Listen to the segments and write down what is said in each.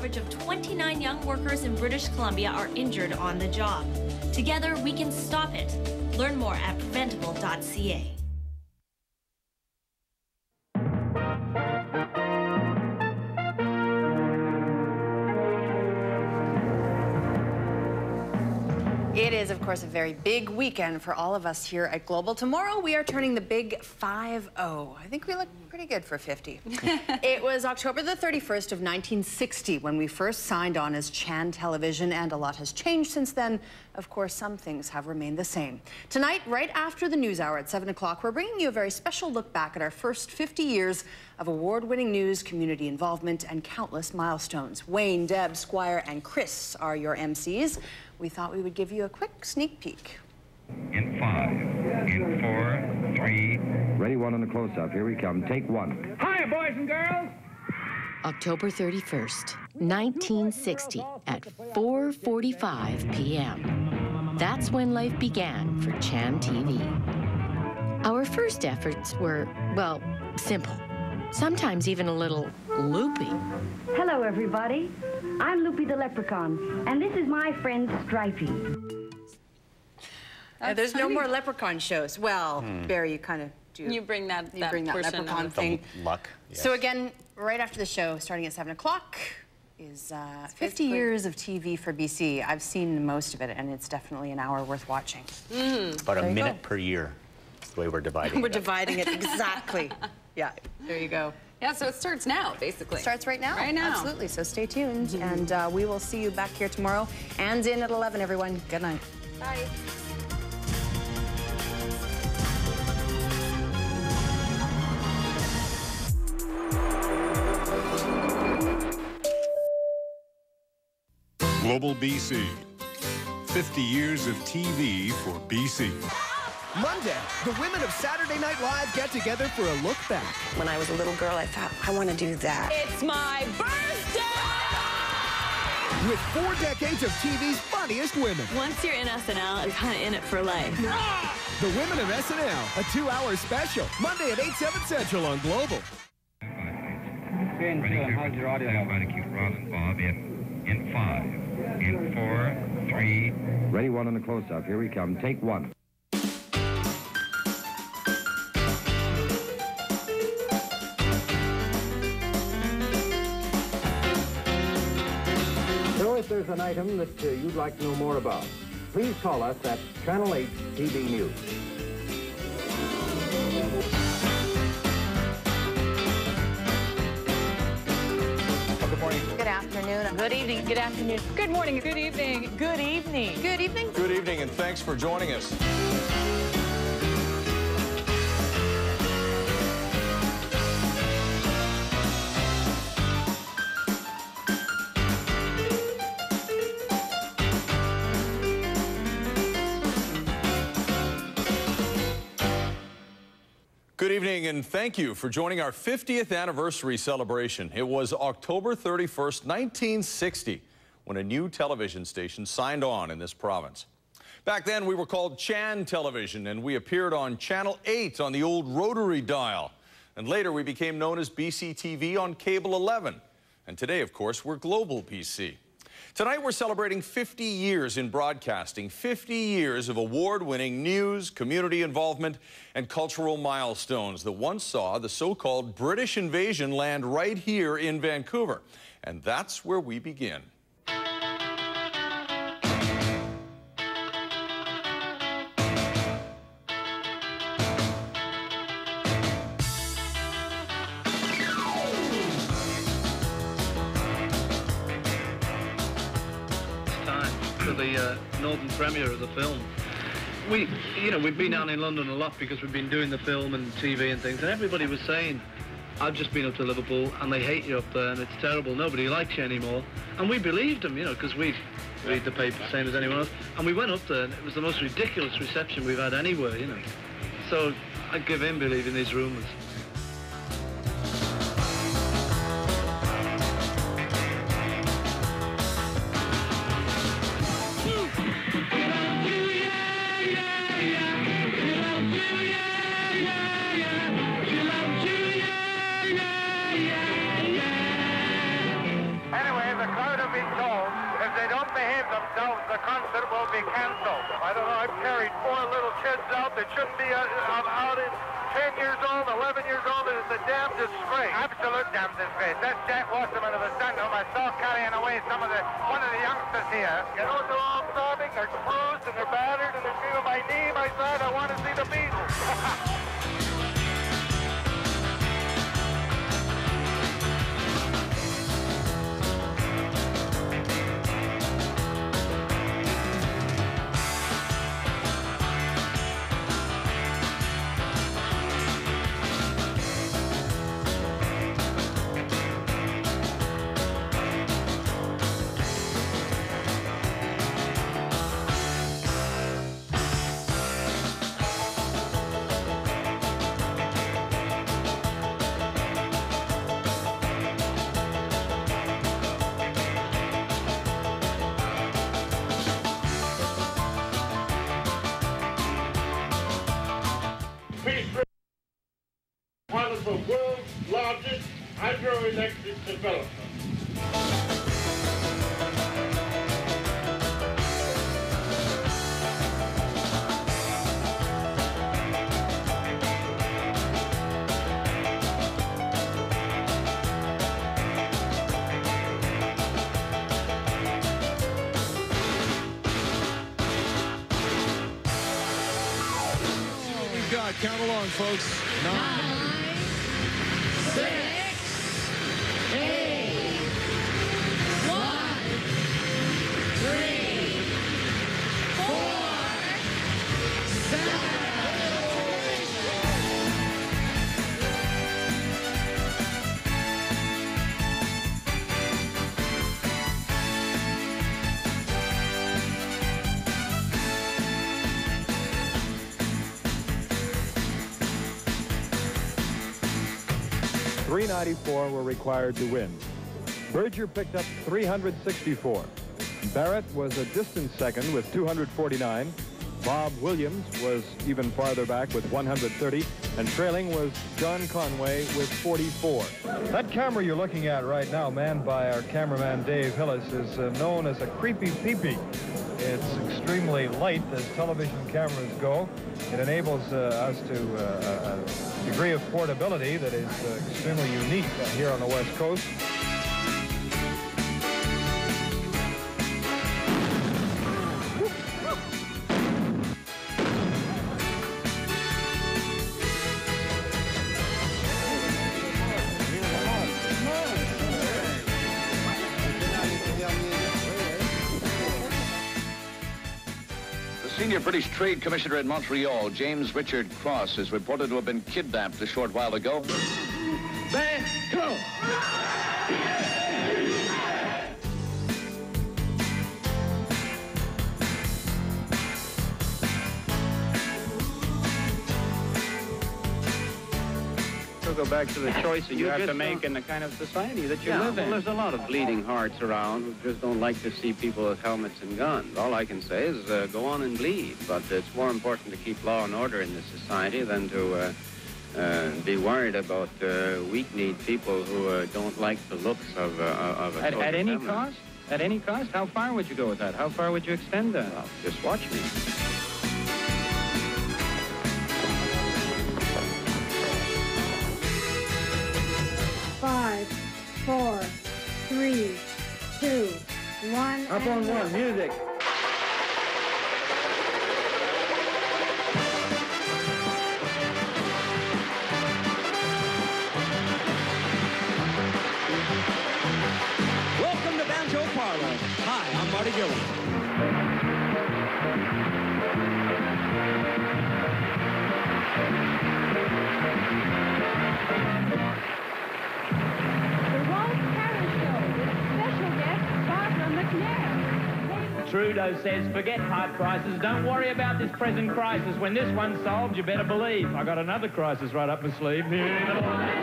average of 29 young workers in British Columbia are injured on the job. Together, we can stop it. Learn more at preventable.ca. It is, of course, a very big weekend for all of us here at Global. Tomorrow, we are turning the big 50. I think we look pretty good for 50. It was October the 31st of 1960 when we first signed on as Chan Television, and a lot has changed since then. Of course, some things have remained the same. Tonight, right after the news hour at 7 o'clock, we're bringing you a very special look back at our first 50 years of award-winning news, community involvement, and countless milestones. Wayne, Deb, Squire, and Chris are your MCs. We thought we would give you a quick sneak peek. In 5, in 4, 3. Ready, one on the close-up. Here we come. Take one. Hi, boys and girls. October 31st, 1960 at 4:45 p.m. That's when life began for Chan TV. Our first efforts were, well, simple. Sometimes even a little loopy. Hello, everybody. I'm Loopy the Leprechaun, and this is my friend Stripey. There's no more leprechaun shows. Well, Barry, you kind of do. You bring that leprechaun on. thing. Luck. Yes. So again, right after the show, starting at 7 o'clock, is 50 years of TV for BC. I've seen most of it, and it's definitely an hour worth watching. About a minute per year. That's the way we're dividing it. We're dividing it exactly. Yeah, there you go. Yeah, so it starts now, basically. It starts right now. Right now. Absolutely, so stay tuned. And we will see you back here tomorrow and in at 11, everyone. Good night. Bye. Global BC. 50 years of TV for BC. Monday, the women of Saturday Night Live get together for a look back. When I was a little girl, I thought, I want to do that. It's my birthday! With 4 decades of TV's funniest women. Once you're in SNL, you're kind of in it for life. The Women of SNL, a 2-hour special. Monday at 8/7 Central on Global. How's your audio? I'm going to keep Ron and Bob in 5, in 4, 3. Ready, one on the close-up. Here we come. Take one. So if there's an item that you'd like to know more about, please call us at Channel 8 TV News. Good morning. Good afternoon. Good evening. Good afternoon. Good morning. Good evening. Good evening. Good evening. Good evening, and thanks for joining us. Good evening, and thank you for joining our 50th anniversary celebration. It was October 31st, 1960, when a new television station signed on in this province. Back then, we were called Chan Television, and we appeared on Channel 8 on the old rotary dial. And later, we became known as BC TV on Cable 11. And today, of course, we're Global BC. Tonight, we're celebrating 50 years in broadcasting, 50 years of award-winning news, community involvement, and cultural milestones that once saw the so-called British invasion land right here in Vancouver. And that's where we begin. The northern premiere of the film. We've been down in London a lot because we've been doing the film and TV and things, and everybody was saying, I've just been up to Liverpool and they hate you up there and it's terrible, nobody likes you anymore. And we believed them, because we read the paper same as anyone else. And we went up there and it was the most ridiculous reception we've had anywhere, So I give in believing these rumours. themselves the concert will be canceled. I don't know, I've carried 4 little kids out that shouldn't be out in 10 years old, 11 years old. It is a damn disgrace. Absolute damn disgrace. That's Jack Wasserman of the Sun whom I saw carrying away one of the youngsters here. You know, they're all sobbing, they're bruised, and they're battered, and they're feeling my knee, my side. I want to see the Beatles. One of the world's largest hydroelectric developments. We've got, count along, folks. 9, 6, 8, 1, 3, 4, 7. .394 were required to win. Berger picked up 364. Barrett was a distant second with 249. Bob Williams was even farther back with 130. And trailing was John Conway with 44. That camera you're looking at right now, manned by our cameraman Dave Hillis, is known as a creepy peepee. It's extremely light as television cameras go. It enables us to a degree of portability that is extremely unique here on the West Coast. Senior British Trade Commissioner in Montreal, James Richard Cross, is reported to have been kidnapped a short while ago. Bang, go! We'll go back to the choices you have to make in the kind of society that you live in. Well, there's a lot of bleeding hearts around who just don't like to see people with helmets and guns. All I can say is go on and bleed, but it's more important to keep law and order in this society than to be worried about weak-kneed people who don't like the looks of a at any cost? At any cost? How far would you go with that? How far would you extend that? Well, just watch me. 5, 4, 3, 2, 1. Up on one, music. Welcome to Banjo Parlor. Hi, I'm Marty Gillen. Trudeau says, forget high prices, don't worry about this present crisis. When this one's solved, you better believe I got another crisis right up my sleeve. The more they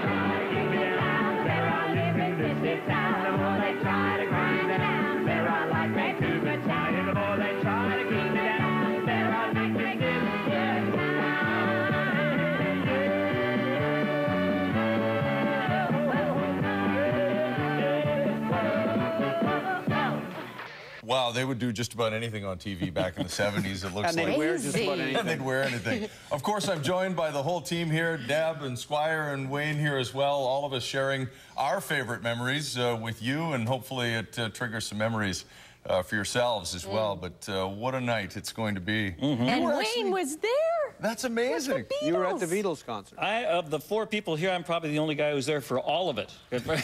try to keep me down, the better I live in this town. The more they try to grind me down, the better I like Vancouver town. The more they try to keep me down, the better I like Vancouver town. Wow, they would do just about anything on TV back in the 70s, it looks like. And they'd wear just about anything. And they'd wear anything. Of course, I'm joined by the whole team here, Deb and Squire and Wayne here as well, all of us sharing our favorite memories with you, and hopefully it triggers some memories for yourselves as well. But what a night it's going to be. And Wayne was there. That's amazing. You were at the Beatles concert. Of the 4 people here, I'm probably the only guy who was there for all of it. For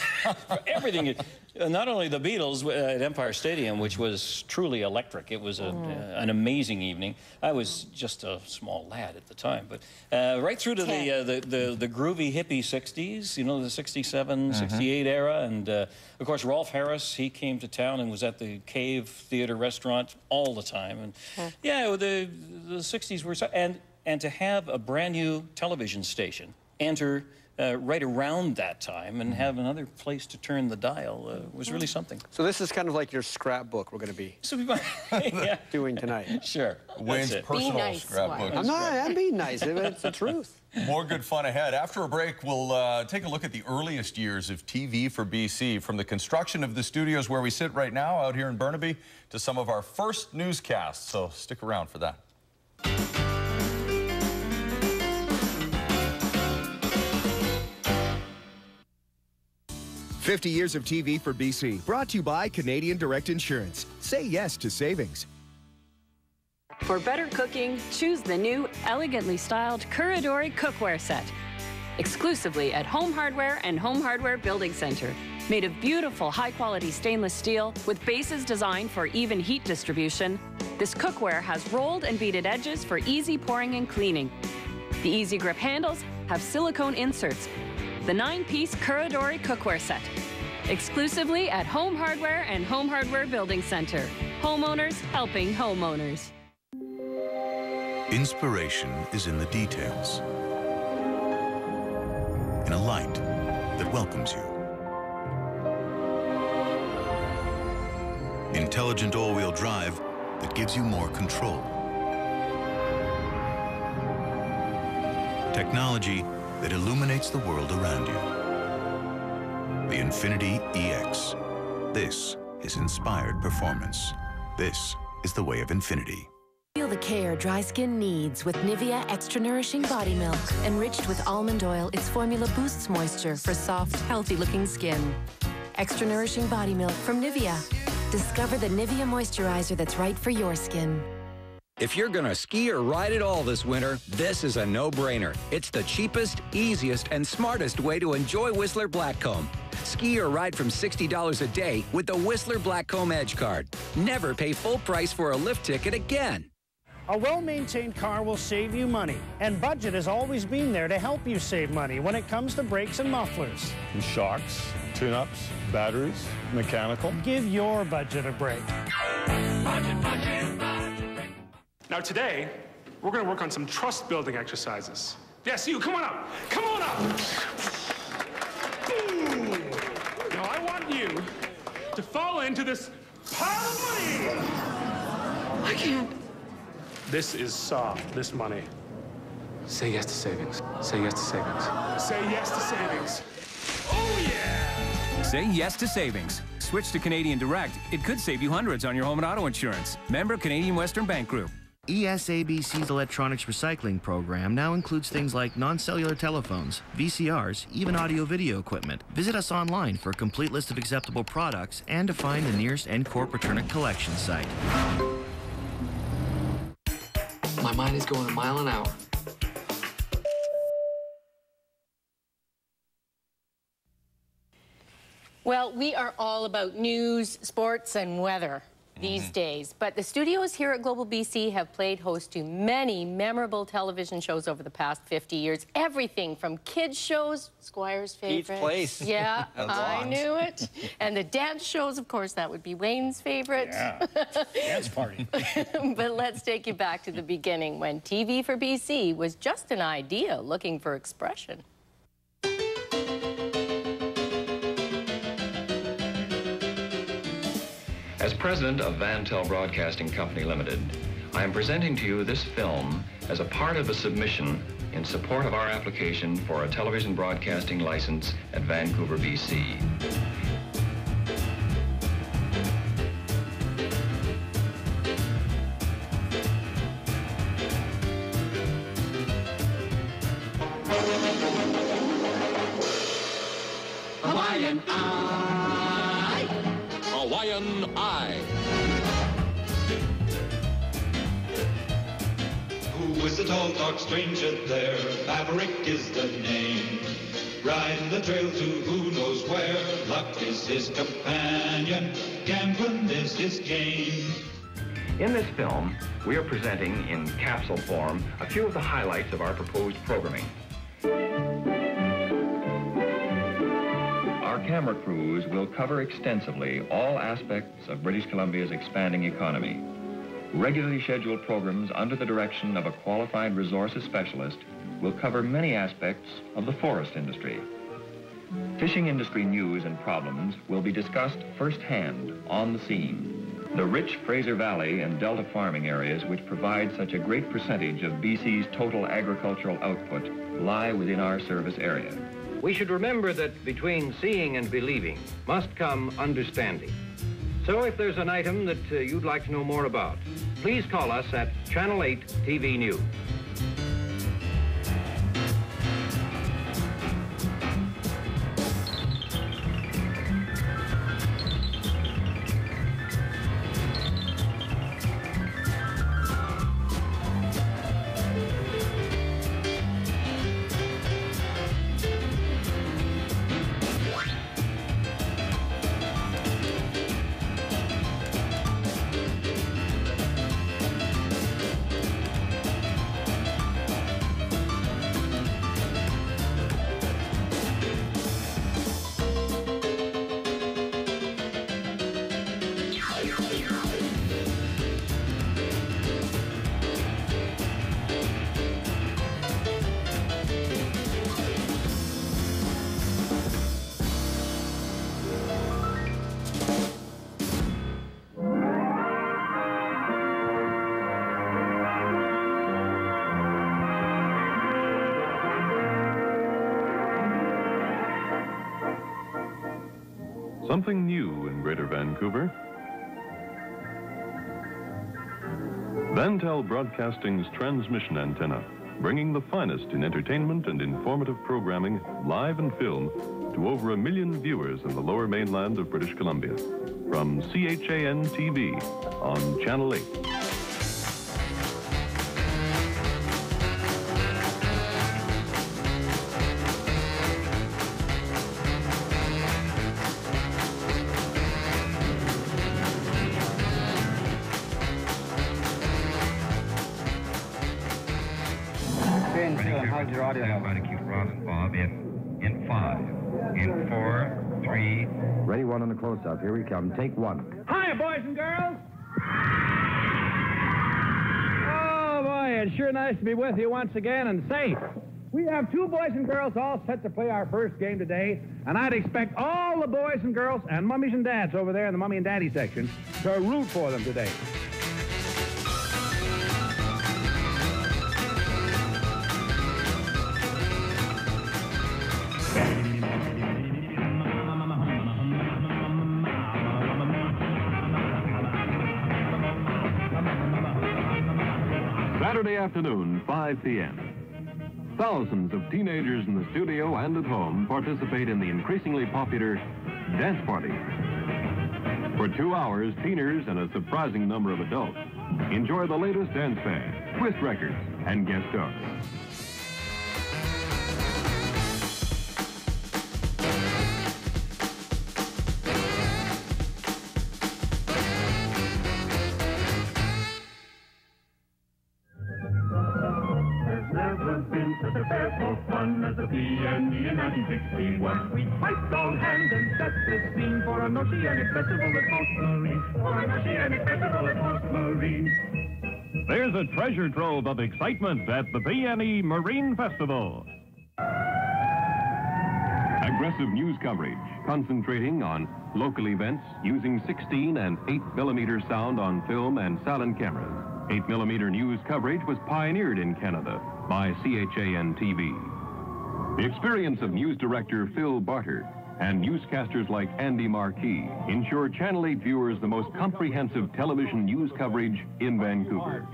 everything. Not only the Beatles at Empire Stadium, which was truly electric. It was an amazing evening. I was just a small lad at the time, but right through to the groovy hippie 60s, you know, the 67, 68 era. And of course, Rolf Harris, he came to town and was at the Cave Theater restaurant all the time. And yeah, the 60s were so, and to have a brand new television station enter right around that time and have another place to turn the dial was really something. So this is kind of like your scrapbook we're going to be doing tonight. Sure. Wayne's personal scrapbook. I'm being nice. It's the truth. More good fun ahead. After a break, we'll take a look at the earliest years of TV for BC, from the construction of the studios where we sit right now out here in Burnaby to some of our first newscasts. So stick around for that. 50 years of TV for BC, brought to you by Canadian Direct Insurance. Say yes to savings. For better cooking, choose the new, elegantly styled Kuradori cookware set. Exclusively at Home Hardware and Home Hardware Building Center. Made of beautiful, high-quality stainless steel with bases designed for even heat distribution, this cookware has rolled and beaded edges for easy pouring and cleaning. The easy grip handles have silicone inserts. The 9-piece Kuradori cookware set. Exclusively at Home Hardware and Home Hardware Building Center. Homeowners helping homeowners. Inspiration is in the details. In a light that welcomes you. Intelligent all-wheel drive that gives you more control. Technology that illuminates the world around you. The Infiniti EX. This is inspired performance. This is the way of Infiniti. Feel the care dry skin needs with Nivea Extra Nourishing Body Milk. Enriched with almond oil, its formula boosts moisture for soft, healthy-looking skin. Extra Nourishing Body Milk from Nivea. Discover the Nivea moisturizer that's right for your skin. If you're gonna ski or ride at all this winter, this is a no-brainer. It's the cheapest, easiest, and smartest way to enjoy Whistler Blackcomb. Ski or ride from $60 a day with the Whistler Blackcomb Edge Card. Never pay full price for a lift ticket again. A well-maintained car will save you money, and Budget has always been there to help you save money when it comes to brakes and mufflers. Shocks, tune-ups, batteries, mechanical. Give your budget a break. Now today, we're going to work on some trust-building exercises. Yes, you, come on up. Come on up. Boom. Now I want you to fall into this pile of money. I can't. This is soft, this money. Say yes to savings. Say yes to savings. Say yes to savings. Oh, yeah. Say yes to savings. Switch to Canadian Direct. It could save you hundreds on your home and auto insurance. Member Canadian Western Bank Group. ESABC's electronics recycling program now includes things like non-cellular telephones, VCRs, even audio-video equipment. Visit us online for a complete list of acceptable products and to find the nearest N-Corp Return collection site. My mind is going a mile an hour. Well, we are all about news, sports, and weather these days. But the studios here at Global BC have played host to many memorable television shows over the past 50 years. Everything from kids shows, Squire's favorite. Each place. Yeah, I knew it. And the dance shows, of course, that would be Wayne's favorite. Yeah, dance party. But let's take you back to the beginning when TV for BC was just an idea looking for expression. As president of Vantel Broadcasting Company Limited, I am presenting to you this film as a part of a submission in support of our application for a television broadcasting license at Vancouver, BC. BNI. Who is the tall, dark stranger there? Maverick is the name. Riding the trail to who knows where. Luck is his companion. Gambling is his game. In this film, we are presenting in capsule form a few of the highlights of our proposed programming. Our camera crews will cover extensively all aspects of British Columbia's expanding economy. Regularly scheduled programs under the direction of a qualified resources specialist will cover many aspects of the forest industry. Fishing industry news and problems will be discussed firsthand on the scene. The rich Fraser Valley and Delta farming areas, which provide such a great percentage of BC's total agricultural output, lie within our service area. We should remember that between seeing and believing must come understanding. So if there's an item that you'd like to know more about, please call us at Channel 8 TV News. Something new in Greater Vancouver. Vantel Broadcasting's transmission antenna, bringing the finest in entertainment and informative programming, live and film, to over 1 million viewers in the lower mainland of British Columbia. From CHAN TV on Channel 8. How's your audio? Try to keep Ron and Bob in 5, in 4, 3. Ready, one on the close-up. Here we come. Take one. Hi, boys and girls. Oh, boy, it's sure nice to be with you once again. And say, we have 2 boys and girls all set to play our first game today, and I'd expect all the boys and girls and mummies and dads over there in the mummy and daddy section to root for them today. Saturday afternoon, 5 p.m. Thousands of teenagers in the studio and at home participate in the increasingly popular Dance Party. For 2 hours, teeners and a surprising number of adults enjoy the latest dance band, twist records, and guest stars. As a PNE in 1961. We placed all hands and set the scene for an oceanic festival at Post Marine. For an oceanic festival at Post Marine. There's a treasure trove of excitement at the PNE Marine Festival. Aggressive news coverage, concentrating on local events using 16 and 8mm sound on film and silent cameras. 8mm news coverage was pioneered in Canada by CHAN TV. The experience of news director Phil Barter and newscasters like Andy Marquis ensure Channel 8 viewers the most comprehensive television news coverage in Vancouver.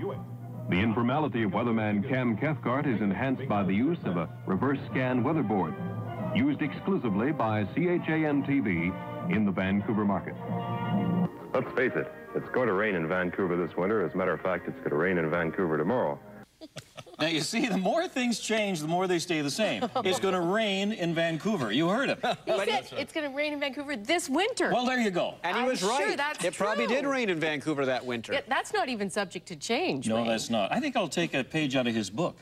The informality of weatherman Cam Cathcart is enhanced by the use of a reverse scan weatherboard, used exclusively by CHAN TV in the Vancouver market. Let's face it, it's going to rain in Vancouver this winter. As a matter of fact, it's going to rain in Vancouver tomorrow. Now, you see, the more things change, the more they stay the same. It's going to rain in Vancouver. You heard him. He said it's going to rain in Vancouver this winter. Well, there you go. And he was right. Sure, that's it probably did rain in Vancouver that winter. Yeah, that's not even subject to change. No, Wayne. that's not. I think I'll take a page out of his book.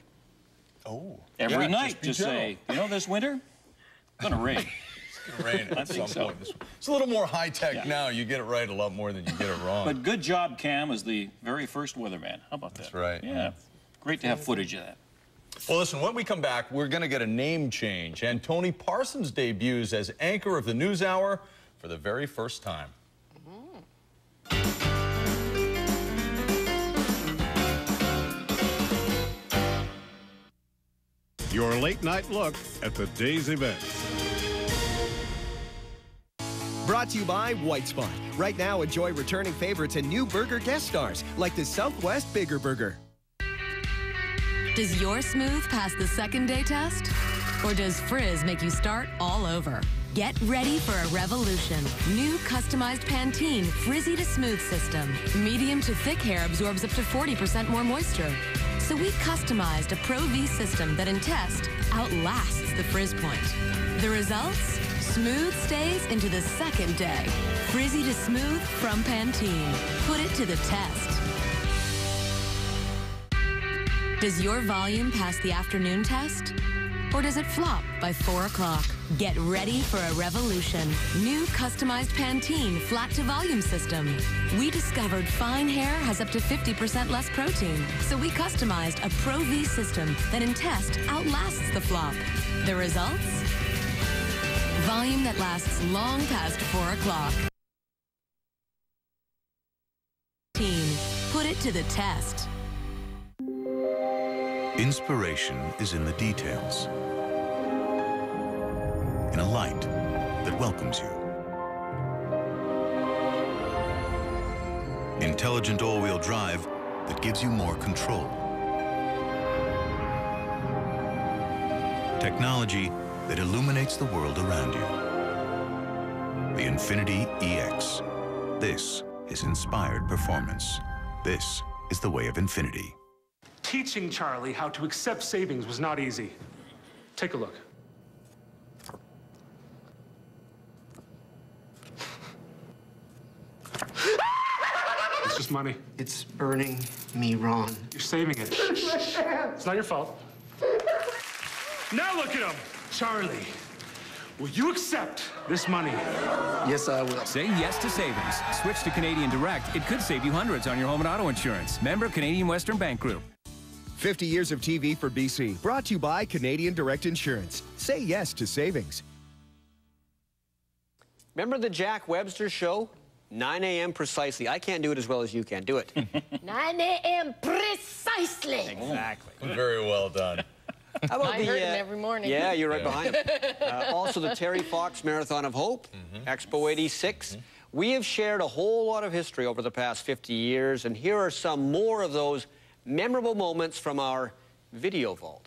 Oh. Every Yeah, night, just say, you know, this winter, it's going to rain. It's going to rain I at think some so. point. It's a little more high-tech now. You get it right a lot more than you get it wrong. But good job, Cam, as the very first weatherman. How about that? That's right. Yeah. Great to have footage of that. Well, listen, when we come back, we're going to get a name change. And Tony Parsons debuts as anchor of the News Hour for the very first time. Your late-night look at the day's events. Brought to you by White Spot. Right now, enjoy returning favorites and new burger guest stars, like the Southwest Bigger Burger. Does your smooth pass the second day test? Or does Frizz make you start all over? Get ready for a revolution. New customized Pantene Frizzy to Smooth system. Medium to thick hair absorbs up to 40% more moisture. So we customized a Pro V system that in test outlasts the frizz point. The results? Smooth stays into the second day. Frizzy to Smooth from Pantene. Put it to the test. Does your volume pass the afternoon test? Or does it flop by 4 o'clock? Get ready for a revolution. New customized Pantene flat to volume system. We discovered fine hair has up to 50% less protein, so we customized a Pro V system that in test outlasts the flop. The results? Volume that lasts long past 4 o'clock. Put it to the test. Inspiration is in the details. In a light that welcomes you. Intelligent all-wheel drive that gives you more control. Technology that illuminates the world around you. The Infiniti EX. This is inspired performance. This is the way of Infiniti. Teaching Charlie how to accept savings was not easy. Take a look. It's just money. It's burning me wrong. You're saving it. It's not your fault. Now look at him. Charlie, will you accept this money? Yes, I will. Say yes to savings. Switch to Canadian Direct. It could save you hundreds on your home and auto insurance. Member Canadian Western Bank Group. 50 years of TV for BC. Brought to you by Canadian Direct Insurance. Say yes to savings. Remember the Jack Webster show? 9 a.m. precisely. I can't do it as well as you can. Do it. 9 a.m. precisely. Exactly. Very well done. How about I heard him every morning. Yeah, you're right behind him. Also, the Terry Fox Marathon of Hope, Expo 86. We have shared a whole lot of history over the past 50 years, and here are some more of those memorable moments from our video vault.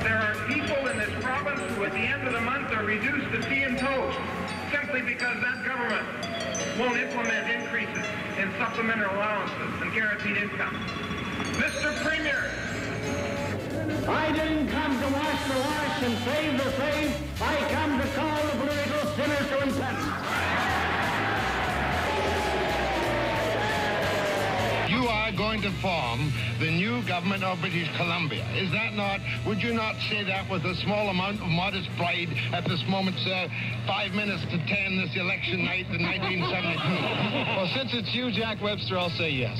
There are people in this province who at the end of the month are reduced to tea and toast simply because that government won't implement increases in supplementary allowances and guaranteed income. Mr. Premier, I didn't come to wash the wash and save the saved. I come to call the political sinners to repentance. You are going to form the new government of British Columbia. Is that not, would you not say that with a small amount of modest pride at this moment, sir, 5 minutes to 10 this election night in 1972? Well, since it's you, Jack Webster, I'll say yes.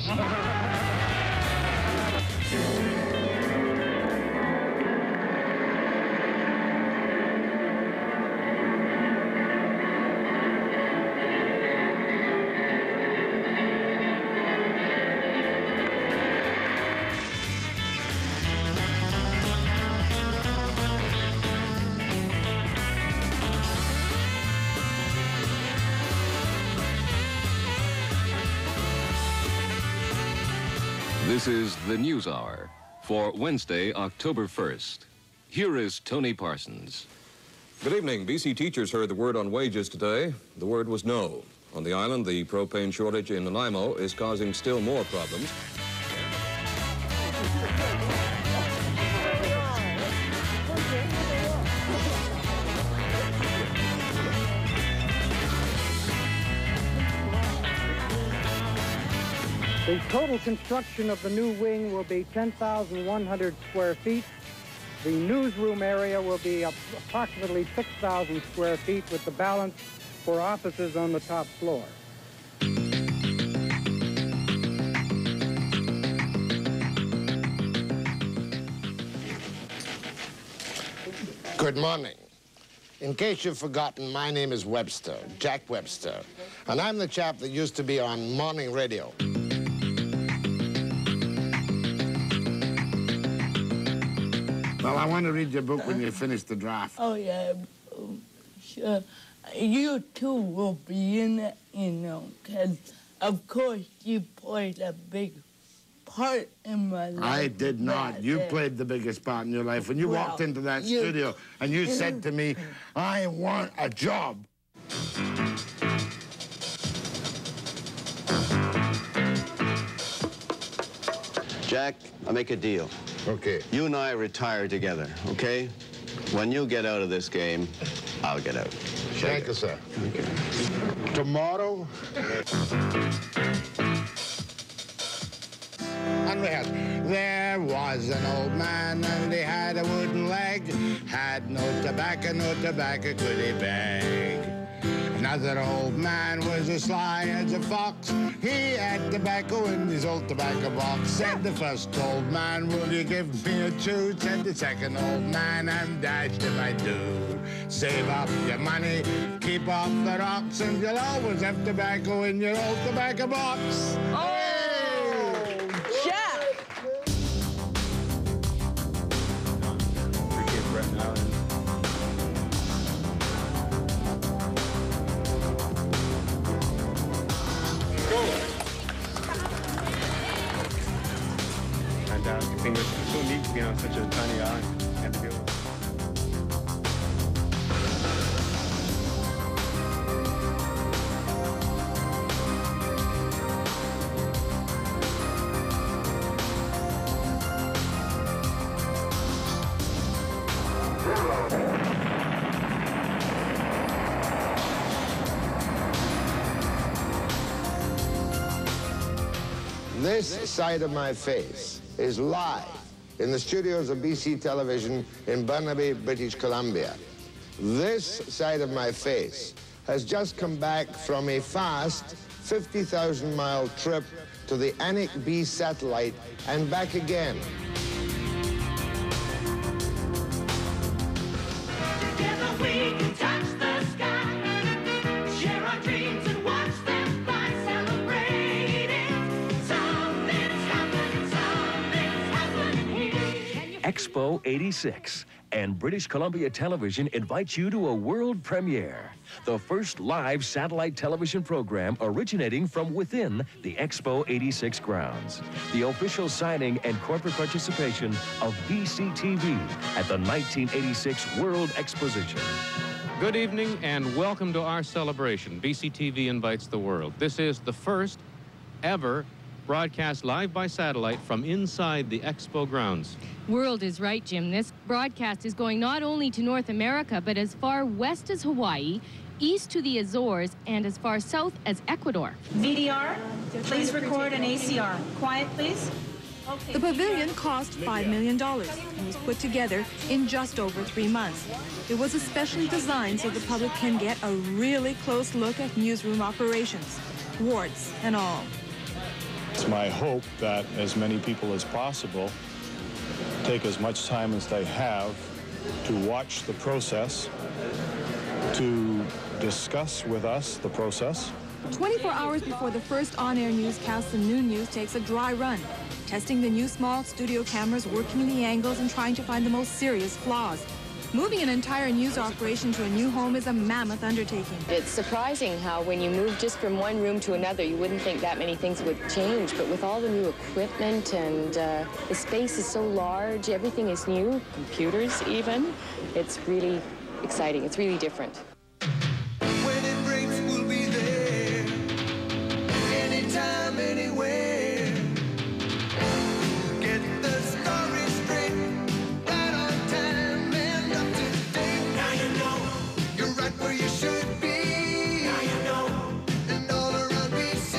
This is the News Hour for Wednesday, October 1st. here is Tony Parsons. Good evening. BC teachers heard the word on wages today. The word was no. On the island, the propane shortage in Nanaimo is causing still more problems. The total construction of the new wing will be 10,100 square feet. The newsroom area will be approximately 6,000 square feet, with the balance for offices on the top floor. Good morning. In case you've forgotten, my name is Webster, Jack Webster, and I'm the chap that used to be on morning radio. Well, I want to read your book when you finish the draft. Oh, yeah, sure. You too will be in it, you know, because, of course, you played a big part in my life. I did not. You played the biggest part in your life. When you walked into that studio and you said to me, I want a job. Jack, I'll make a deal. Okay. You and I retire together, okay? When you get out of this game, I'll get out. Thank you, sir. Okay. Tomorrow? And we had, there was an old man and he had a wooden leg, had no tobacco could he beg. Another old man was as sly as a fox. He had tobacco in his old tobacco box. Said the first old man, will you give me a chew? Said the second old man, I'm dashed if I do. Save up your money, keep off the rocks, and you'll always have tobacco in your old tobacco box. Oh, Jack! And I think it's so neat to be on such a tiny island and to be able to... This side of my face is live in the studios of BC Television in Burnaby, British Columbia. This side of my face has just come back from a fast 50,000-mile trip to the Anik B satellite and back again. Together we can touch the sky, share our dreams and watch them fly, celebrating. Something's happening here. Expo 86 and British Columbia Television invites you to a world premiere. The first live satellite television program originating from within the Expo 86 grounds. The official signing and corporate participation of BCTV at the 1986 World Exposition. Good evening and welcome to our celebration. BCTV invites the world. This is the first ever broadcast live by satellite from inside the Expo grounds. World is right, Jim. This broadcast is going not only to North America, but as far west as Hawaii, east to the Azores, and as far south as Ecuador. VDR, please record an ACR. Quiet, please. The pavilion cost $5 million and was put together in just over 3 months. It was especially designed so the public can get a really close look at newsroom operations, warts and all. It's my hope that as many people as possible take as much time as they have to watch the process, to discuss with us the process. 24 hours before the first on-air newscast, the Noon News takes a dry run, testing the new small studio cameras, working the angles and trying to find the most serious flaws. Moving an entire news operation to a new home is a mammoth undertaking. It's surprising how when you move just from one room to another, you wouldn't think that many things would change. But with all the new equipment and the space is so large, everything is new, computers even, it's really exciting. It's really different. When it breaks, we'll be there. Anytime, anywhere. Get the story straight. Right on time and up to date. Now you know. You're right where you should be. Now you know. And all around BC.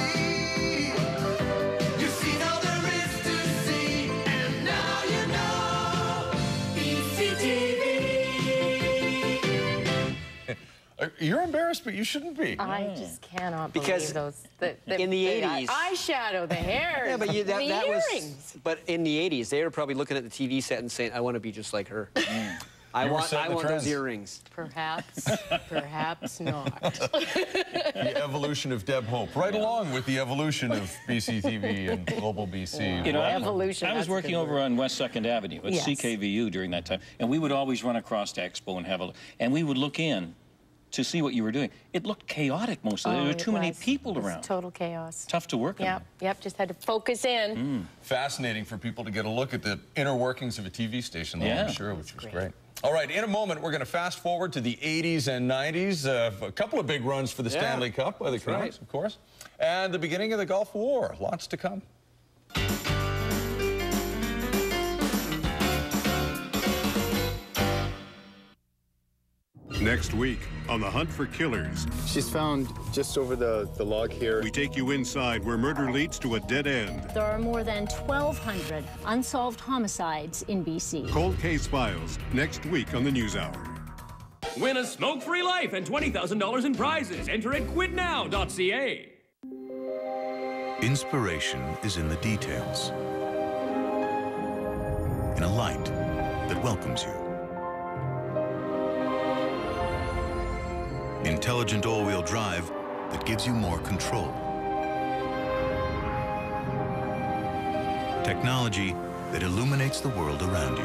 You've seen all there is to see. And now you know. BC TV. You're embarrassed, but you shouldn't be. I just cannot Because believe those. in the 80s... eyeshadow, the hair, Yeah, but the that earrings. was... But in the 80s, they were probably looking at the TV set and saying, I want to be just like her. I want those earrings. Perhaps, perhaps not. The evolution of Deb Hope, right along with the evolution of BC TV and Global BC. You know, Evolution, I was that's a working good over word. on West 2nd Avenue at Yes. CKVU during that time, and we would always run across to Expo and have a look, and we would look in to see what you were doing. It looked chaotic most of the day. There were too many people around. Total chaos. Tough to work on. Yep, just had to focus in. Fascinating for people to get a look at the inner workings of a TV station, though, Yeah. I'm sure, which was great. All right, in a moment, we're going to fast forward to the 80s and 90s. A couple of big runs for the Stanley Cup by the Canucks, of course. And the beginning of the Gulf War. Lots to come. Next week, on the hunt for killers. She's found just over the log here. We take you inside where murder leads to a dead end. There are more than 1,200 unsolved homicides in BC. Cold Case Files, next week on the NewsHour. Win a smoke-free life and $20,000 in prizes. Enter at quitnow.ca. Inspiration is in the details. In a light that welcomes you. Intelligent all-wheel drive that gives you more control. Technology that illuminates the world around you.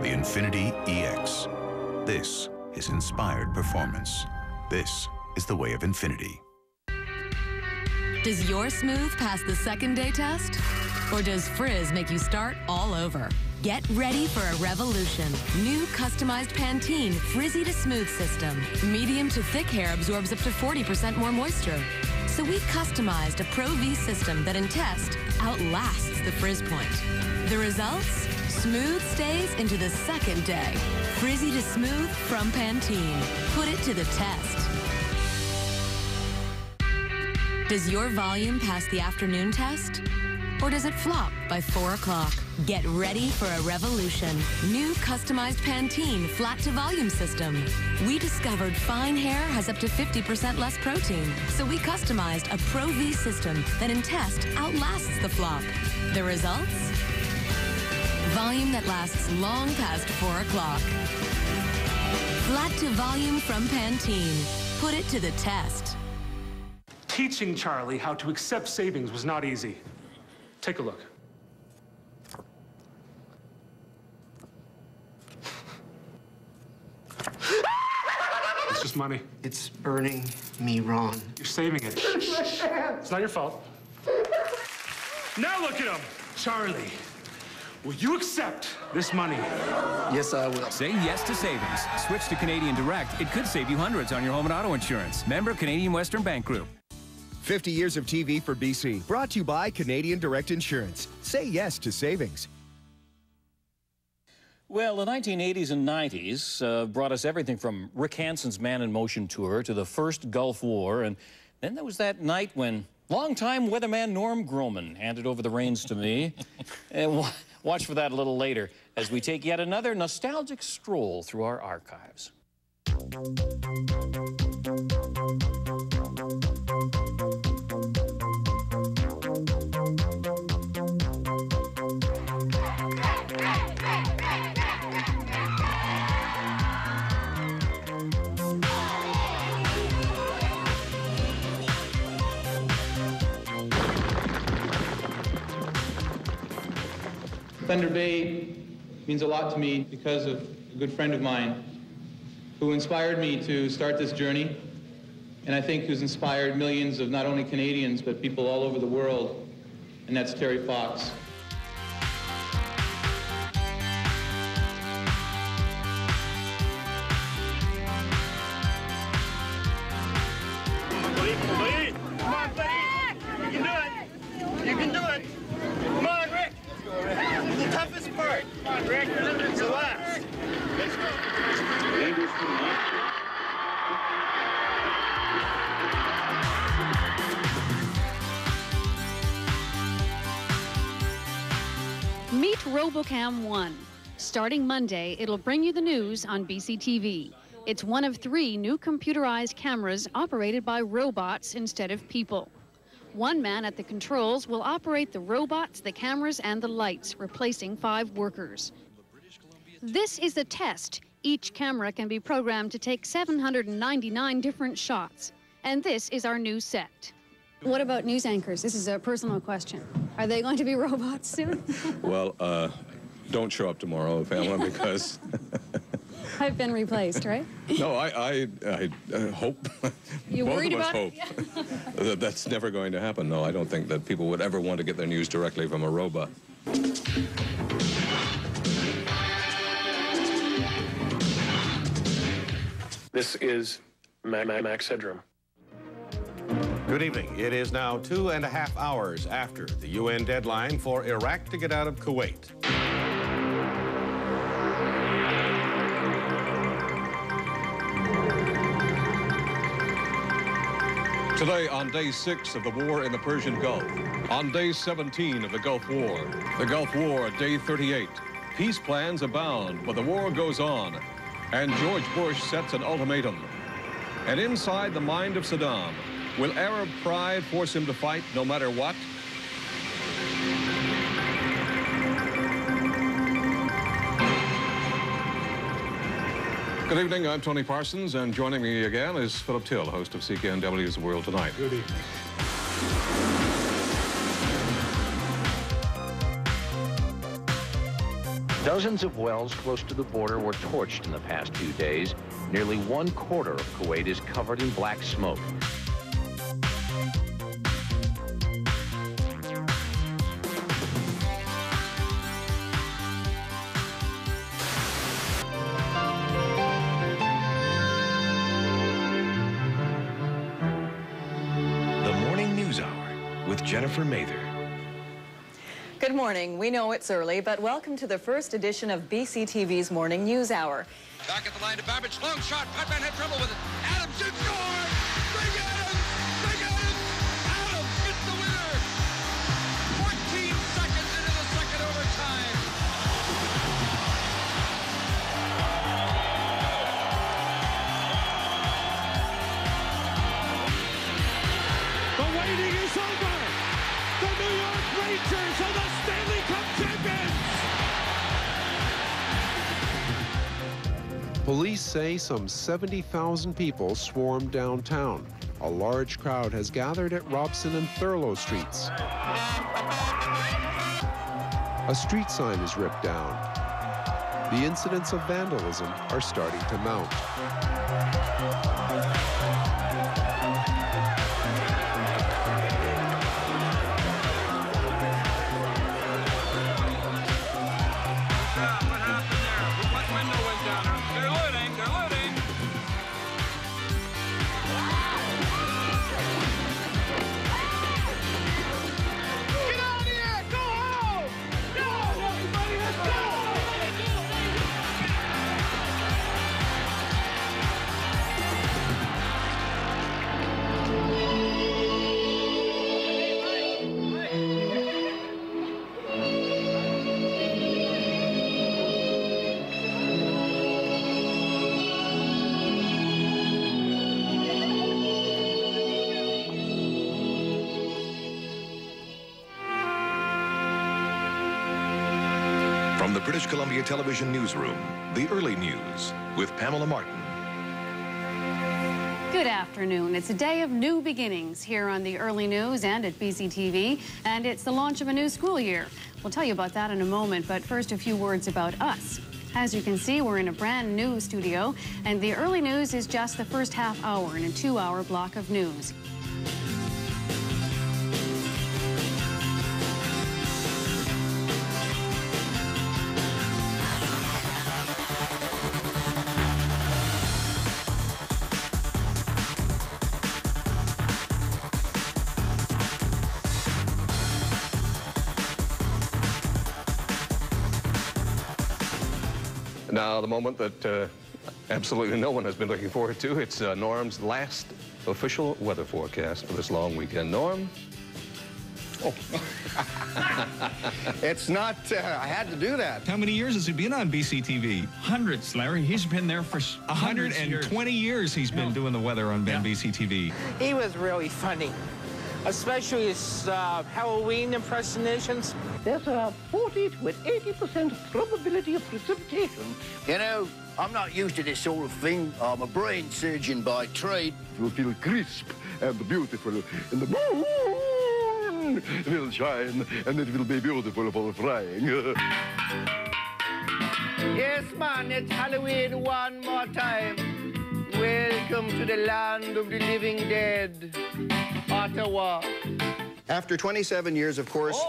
The Infiniti EX. This is inspired performance. This is the way of Infiniti. Does your smooth pass the second day test? Or does Frizz make you start all over? Get ready for a revolution. New customized Pantene Frizzy to Smooth system. Medium to thick hair absorbs up to 40% more moisture. So we customized a Pro V system that in test outlasts the frizz point. The results? Smooth stays into the second day. Frizzy to Smooth from Pantene. Put it to the test. Does your volume pass the afternoon test? Or does it flop by 4 o'clock? Get ready for a revolution. New customized Pantene flat to volume system. We discovered fine hair has up to 50% less protein. So we customized a Pro V system that in test outlasts the flop. The results? Volume that lasts long past 4 o'clock. Flat to volume from Pantene. Put it to the test. Teaching Charlie how to accept savings was not easy. Take a look. It's just money. It's burning me wrong. You're saving it. It's not your fault. Now look at him. Charlie, will you accept this money? Yes, I will. Say yes to savings. Switch to Canadian Direct. It could save you hundreds on your home and auto insurance. Member Canadian Western Bank Group. 50 years of TV for BC. Brought to you by Canadian Direct Insurance. Say yes to savings. Well, the 1980s and 90s brought us everything from Rick Hansen's Man in Motion tour to the first Gulf War, and then there was that night when longtime weatherman Norm Groman handed over the reins to me. And watch for that a little later as we take yet another nostalgic stroll through our archives. Thunder Bay means a lot to me because of a good friend of mine, who inspired me to start this journey, and I think who's inspired millions of not only Canadians, but people all over the world, and that's Terry Fox. Come on, buddy. You can do it. You can do it. Come on, Rick. It's the toughest part. Come on, Rick. It's the last. Let's go. Meet RoboCam 1. Starting Monday, it'll bring you the news on BCTV. It's one of 3 new computerized cameras operated by robots instead of people. One man at the controls will operate the robots, the cameras, and the lights, replacing 5 workers. This is a test. Each camera can be programmed to take 799 different shots. And this is our new set. What about news anchors? This is a personal question. Are they going to be robots soon? Well, don't show up tomorrow, Pamela, because... I've been replaced, right? No, I hope. You both worried of us about hope it? that that's never going to happen. No, I don't think that people would ever want to get their news directly from a robot. This is Max Headroom. Good evening. It is now 2.5 hours after the UN deadline for Iraq to get out of Kuwait. Today, on day 6 of the war in the Persian Gulf, on day 17 of the Gulf War, day 38, peace plans abound, but the war goes on, and George Bush sets an ultimatum. And inside the mind of Saddam, will Arab pride force him to fight no matter what? Good evening, I'm Tony Parsons, and joining me again is Philip Till, host of CKNW's World Tonight. Good evening. Dozens of wells close to the border were torched in the past few days. Nearly 1/4 of Kuwait is covered in black smoke. Jennifer Mather. Good morning. We know it's early, but welcome to the first edition of BCTV's Morning News Hour. Back at the line to Babbage, long shot. Putman had trouble with it. Adams shoots, score! Big Adams! Big Adams! Adams gets the winner! 14 seconds into the second overtime. The waiting is over. The New York Rangers are the Stanley Cup champions! Police say some 70,000 people swarmed downtown. A large crowd has gathered at Robson and Thurlow Streets. A street sign is ripped down. The incidents of vandalism are starting to mount. From the British Columbia Television Newsroom, the early news with Pamela Martin. Good afternoon. It's a day of new beginnings here on the early news and at BCTV, and it's the launch of a new school year. We'll tell you about that in a moment, but first a few words about us. As you can see, we're in a brand new studio, and the early news is just the first half hour in a 2-hour block of news. Now, the moment that absolutely no one has been looking forward to, it's Norm's last official weather forecast for this long weekend. Norm? Oh. It's not, I had to do that. How many years has he been on BCTV? Hundreds, Larry. He's been there for 120 years he's been doing the weather on BCTV. He was really funny, especially his Halloween impersonations. There's a 40 to an 80% probability of precipitation. You know, I'm not used to this sort of thing. I'm a brain surgeon by trade. It will feel crisp and beautiful, and the moon will shine, and it will be beautiful for flying. Yes, man, it's Halloween one more time. Welcome to the land of the living dead, Ottawa. After 27 years, of course,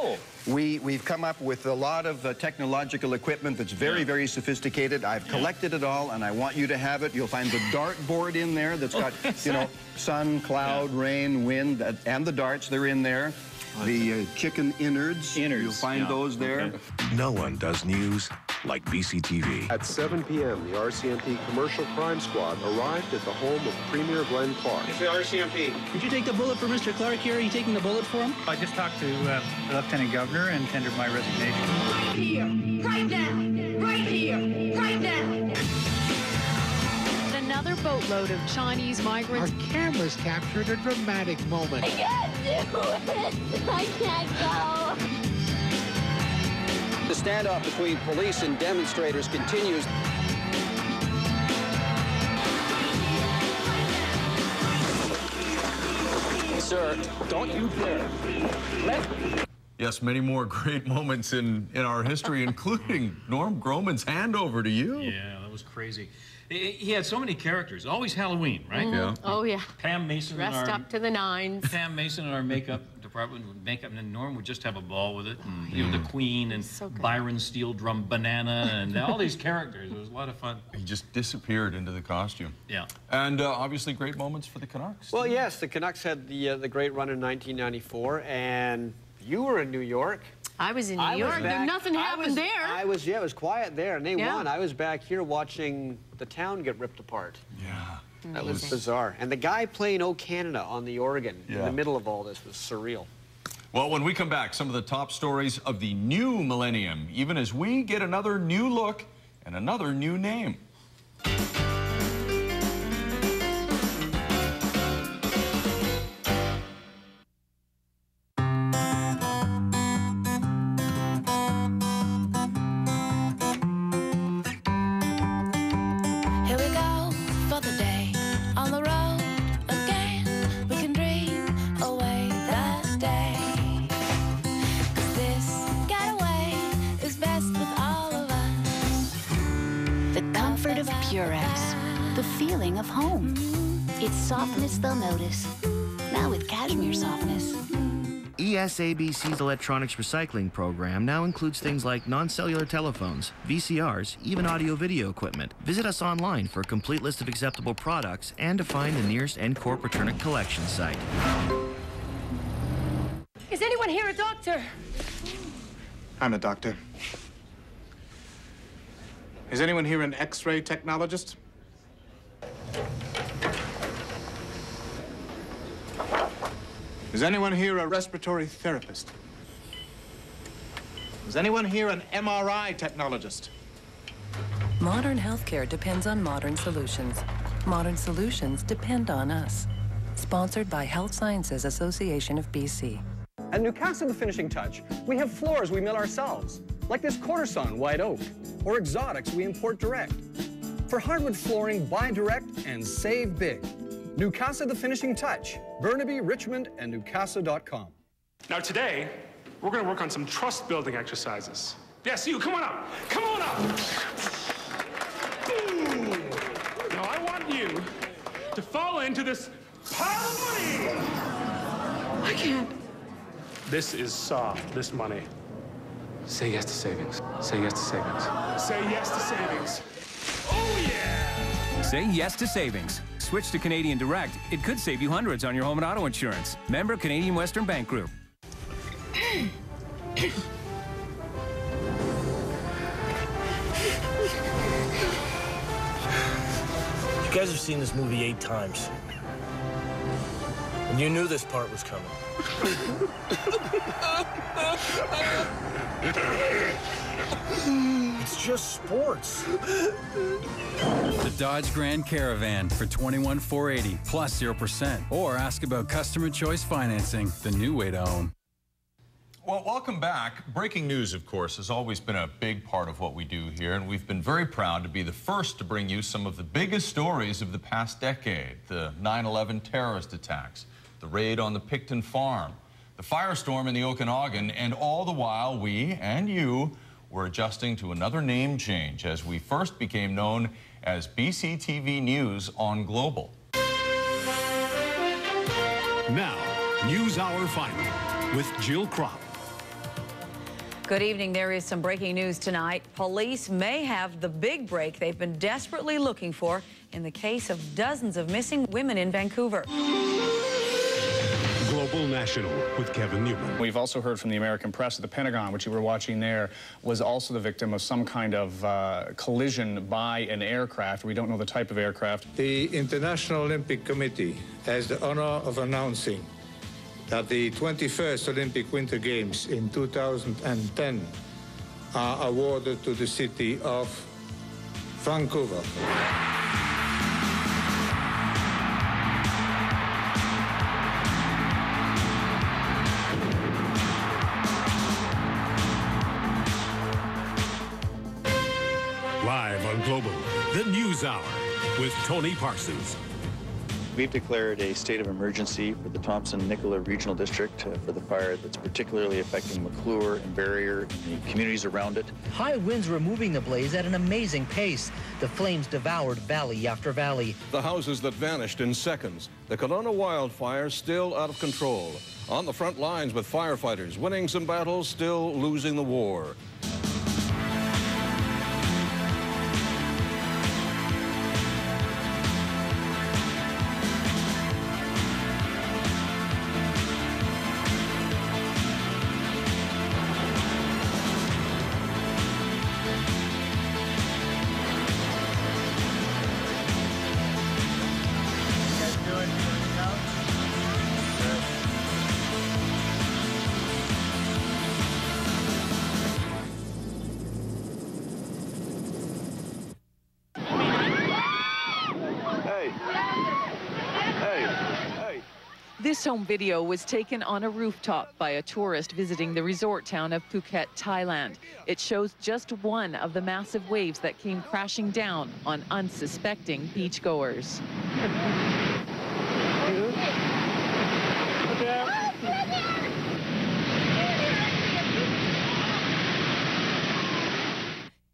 we've come up with a lot of technological equipment that's very, very sophisticated. I've collected it all, and I want you to have it. You'll find the dart board in there that's got, you know, sun, cloud, rain, wind, and the darts, they're in there. The chicken innards, you'll find those there. Okay. No one does news like BCTV. At 7 p.m., the RCMP Commercial Crime Squad arrived at the home of Premier Glenn Clark. It's the RCMP. Could you take the bullet for Mr. Clark here? Are you taking the bullet for him? I just talked to the Lieutenant Governor and tendered my resignation. Right here, right now, right here, right now. Another boatload of Chinese migrants. Our cameras captured a dramatic moment. I can't do it. I can't go. The standoff between police and demonstrators continues. Sir, don't you dare. Yes, many more great moments in our history, including Norm Groman's handover to you. Yeah, that was crazy. He had so many characters. Always Halloween, right? Yeah. Oh, yeah. Pam Mason. Dressed up to the nines. Pam Mason in our makeup department would make up, and then Norm would just have a ball with it. And, you know, the Queen and Byron Steel Drum Banana and all these characters. It was a lot of fun. He just disappeared into the costume. Yeah. And obviously great moments for the Canucks. Well, yes, the Canucks had the great run in 1994, and you were in New York. I was in New York. Nothing happened there. Yeah, it was quiet there, and they won. I was back here watching the town get ripped apart. Yeah. That was bizarre. And the guy playing "O Canada" on the organ in the middle of all this was surreal. Well, when we come back, some of the top stories of the new millennium, even as we get another new look and another new name. The feeling of home. It's softness they'll notice. Now with cashmere softness. ESABC's electronics recycling program now includes things like non-cellular telephones, VCRs, even audio-video equipment. Visit us online for a complete list of acceptable products and to find the nearest N-Corp Return Collection site. Is anyone here a doctor? I'm a doctor. Is anyone here an X-ray technologist? Is anyone here a respiratory therapist? Is anyone here an MRI technologist? Modern healthcare depends on modern solutions. Modern solutions depend on us. Sponsored by Health Sciences Association of BC. At Newcastle The Finishing Touch, we have floors we mill ourselves, like this quarter-sawn white oak, or exotics we import direct. For hardwood flooring, buy direct and save big. Newcastle The Finishing Touch, Burnaby, Richmond, and Newcastle.com. Now today, we're going to work on some trust-building exercises. Yes, you, come on up. Come on up. to fall into this pile of money. I can't. This is soft, this money. Say yes to savings. Say yes to savings. Say yes to savings. Oh, yeah! Say yes to savings. Switch to Canadian Direct. It could save you hundreds on your home and auto insurance. Member Canadian Western Bank Group. You guys have seen this movie 8 times. And you knew this part was coming. It's just sports. The Dodge Grand Caravan for $21,480 plus 0%. Or ask about customer choice financing, the new way to own. Well, welcome back. Breaking news, of course, has always been a big part of what we do here, and we've been very proud to be the first to bring you some of the biggest stories of the past decade. The 9/11 terrorist attacks, the raid on the Picton farm, the firestorm in the Okanagan, and all the while we and you were adjusting to another name change as we first became known as BCTV News on Global. Now, News Hour Final with Jill Kropp. Good evening. There is some breaking news tonight. Police may have the big break they've been desperately looking for in the case of dozens of missing women in Vancouver. Global National with Kevin Newman. We've also heard from the American press that the Pentagon, which you were watching there, was also the victim of some kind of collision by an aircraft. We don't know the type of aircraft. The International Olympic Committee has the honor of announcing that the 21st Olympic Winter Games in 2010 are awarded to the city of Vancouver. Live on Global, the News Hour with Tony Parsons. We've declared a state of emergency for the Thompson-Nicola Regional District for the fire that's particularly affecting McClure and Barrier and the communities around it. High winds were moving the blaze at an amazing pace. The flames devoured valley after valley. The houses that vanished in seconds. The Kelowna wildfire still out of control. On the front lines with firefighters, winning some battles, still losing the war. This home video was taken on a rooftop by a tourist visiting the resort town of Phuket, Thailand. It shows just one of the massive waves that came crashing down on unsuspecting beachgoers.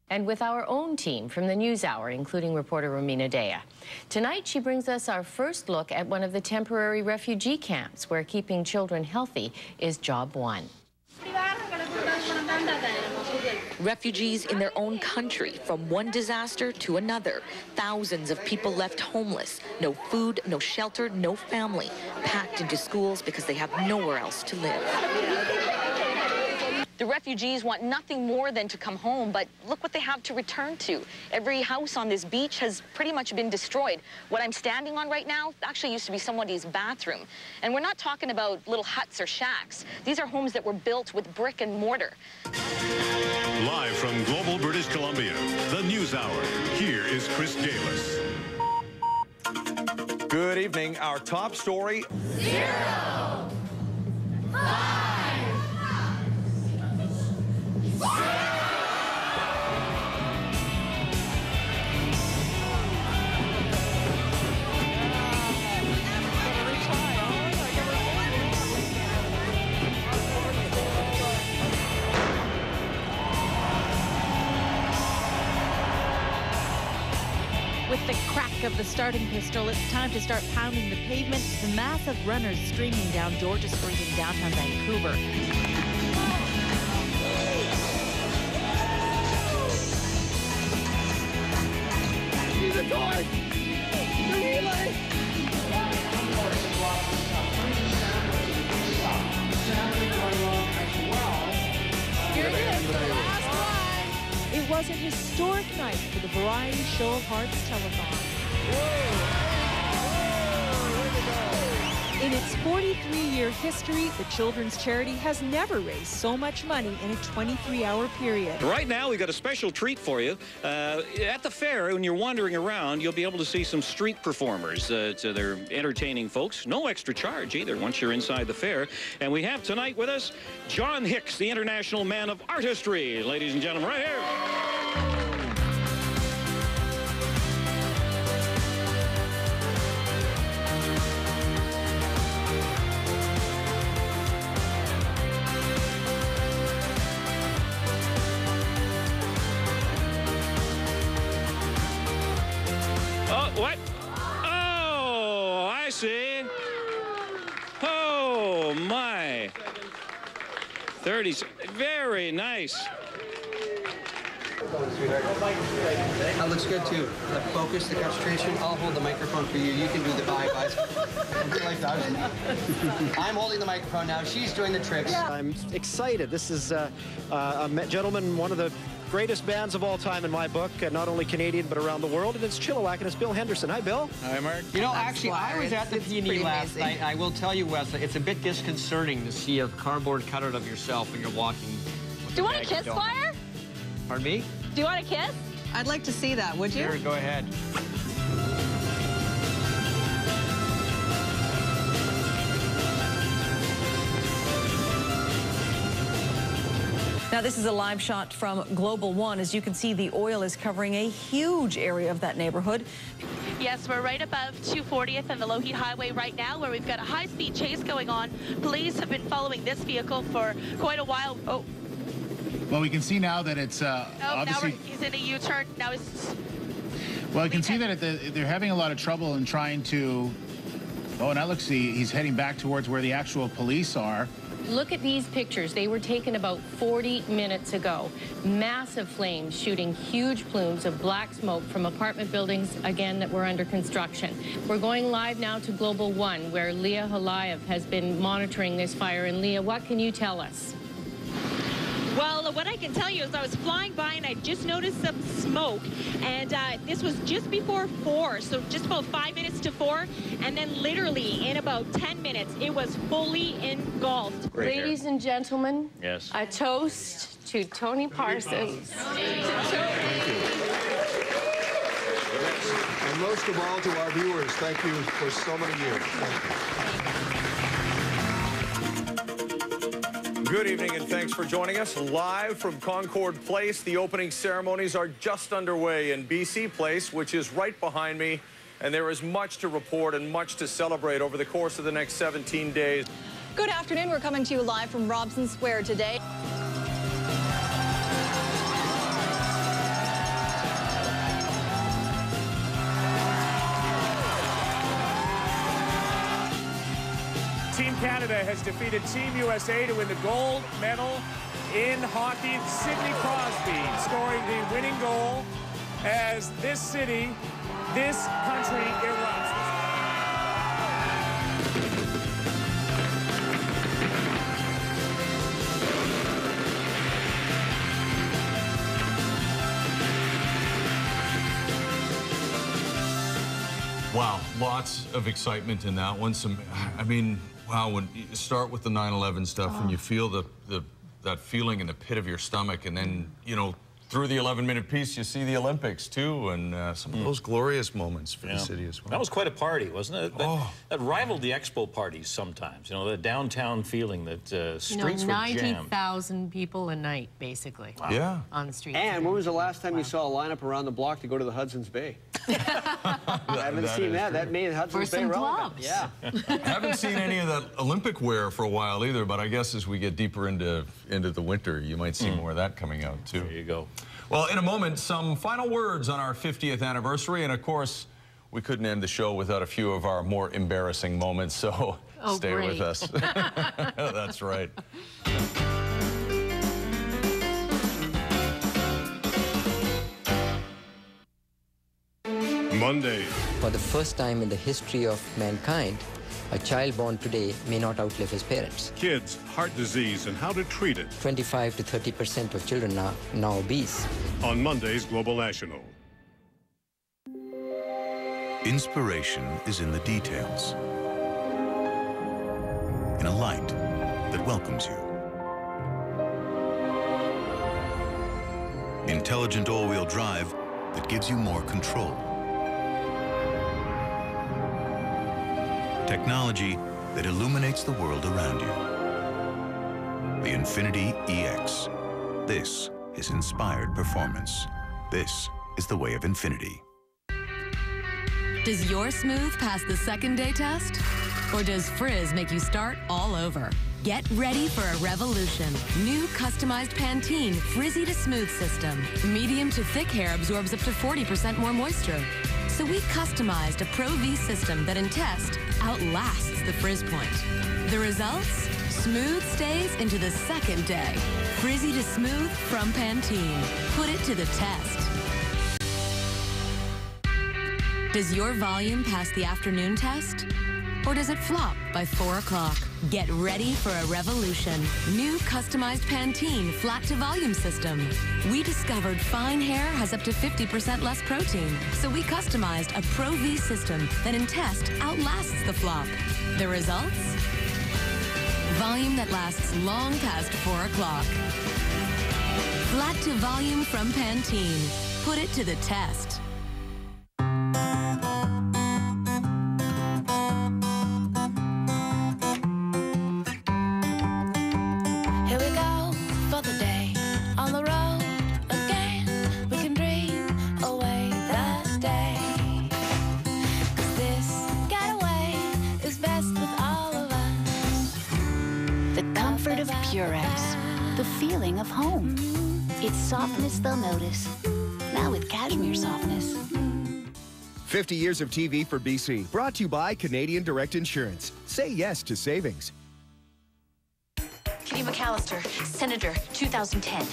And with our own team from the News Hour, including reporter Romina Dea. Tonight, she brings us our first look at one of the temporary refugee camps where keeping children healthy is job one. Refugees in their own country, from one disaster to another. Thousands of people left homeless. No food, no shelter, no family. Packed into schools because they have nowhere else to live. The refugees want nothing more than to come home, but look what they have to return to. Every house on this beach has pretty much been destroyed. What I'm standing on right now actually used to be somebody's bathroom. And we're not talking about little huts or shacks. These are homes that were built with brick and mortar. Live from Global, British Columbia, the News Hour. Here is Chris Galis. Good evening. Our top story. 0, 5. With the crack click of the starting pistol, it's time to start pounding the pavement. The mass of runners streaming down Georgia Street in downtown Vancouver. He's a toy! The relay! Here it is, the last one. It was a historic night for the Variety Show of Hearts telethon. In its 43-year history, the children's charity has never raised so much money in a 23-hour period. Right now, we've got a special treat for you. At the fair, when you're wandering around, you'll be able to see some street performers. So they're entertaining folks. No extra charge either once you're inside the fair. And we have tonight with us John Hicks, the International Man of Artistry. Ladies and gentlemen, right here. What? Oh, I see. Oh, my. 30. Very nice. That looks good, too. The focus, the concentration. I'll hold the microphone for you. You can do the bye, guys. I'm holding the microphone now. She's doing the tricks. Yeah. I'm excited. This is a gentleman, one of the greatest bands of all time in my book, not only Canadian but around the world, and it's Chilliwack, and it's Bill Henderson. Hi, Bill. Hi, Mark. You know, actually, I was at the P&E last night. I will tell you, Wesley, it's a bit disconcerting to see a cardboard cutout of yourself when you're walking. Do you want a kiss, Flyer? Pardon me? Do you want a kiss? I'd like to see that, would you? Sure, go ahead. Now, this is a live shot from Global One. As you can see, the oil is covering a huge area of that neighborhood. Yes, we're right above 240th and the Lougheed Highway right now, where we've got a high-speed chase going on. Police have been following this vehicle for quite a while. Oh. Well, we can see now that it's obviously... Now he's in a U-turn. Now it's... Well, you can see that they're having a lot of trouble in trying to... Oh, now look, see, he's heading back towards where the actual police are. Look at these pictures. They were taken about 40 minutes ago. Massive flames shooting huge plumes of black smoke from apartment buildings, again, that were under construction. We're going live now to Global One, where Leah Halayev has been monitoring this fire. And Leah, what can you tell us? Well, what I can tell you is I was flying by and I just noticed some smoke, and this was just before 4, so just about 5 minutes to 4, and then literally in about 10 minutes, it was fully engulfed. Ladies and gentlemen, yes, a toast to Tony Parsons. Thank you. And most of all to our viewers, thank you for so many years. Thank you. Good evening and thanks for joining us live from Concord Place. The opening ceremonies are just underway in BC Place, which is right behind me, and there is much to report and much to celebrate over the course of the next 17 days. Good afternoon. We're coming to you live from Robson Square today. Team Canada has defeated Team USA to win the gold medal in hockey. Sidney Crosby scoring the winning goal as this city, this country erupts. Wow, lots of excitement in that one. I mean, wow, when you start with the 9/11 stuff and you feel that feeling in the pit of your stomach, and then, you know, through the 11-minute piece, you see the Olympics, too, and some of those glorious moments for the city as well. That was quite a party, wasn't it? That rivaled the expo parties sometimes, you know, the downtown feeling that streets were jammed. 90,000 people a night, basically. Wow. Yeah. On the streets. And when was the last time you saw a lineup around the block to go to the Hudson's Bay? I haven't seen that. That made Hudson's Bay relevant. Yeah. I haven't seen any of that Olympic wear for a while either, but I guess as we get deeper into the winter, you might see more of that coming out, too. There you go. Well, in a moment, some final words on our 50th anniversary, and of course, we couldn't end the show without a few of our more embarrassing moments, so stay with us. That's right. Monday. For the first time in the history of mankind, a child born today may not outlive his parents. Kids, heart disease, and how to treat it. 25 to 30% of children are now obese. On Monday's Global National. Inspiration is in the details. In a light that welcomes you. Intelligent all-wheel drive that gives you more control. Technology that illuminates the world around you. The Infiniti EX. This is inspired performance. This is the way of Infiniti. Does your smooth pass the second day test? Or does Frizz make you start all over? Get ready for a revolution. New customized Pantene Frizzy to Smooth system. Medium to thick hair absorbs up to 40% more moisture. So we customized a Pro V system that in test outlasts the frizz point. The results? Smooth stays into the second day. Frizzy to Smooth from Pantene. Put it to the test. Does your volume pass the afternoon test? Or does it flop by 4 o'clock? Get ready for a revolution. New customized Pantene flat to volume system. We discovered fine hair has up to 50% less protein. So we customized a Pro V system that in test outlasts the flop. The results? Volume that lasts long past 4 o'clock. Flat to volume from Pantene. Put it to the test. The feeling of home. It's softness they'll notice. Now with cashmere softness. 50 years of TV for BC. Brought to you by Canadian Direct Insurance. Say yes to savings. Kitty McAllister, Senator, 2010.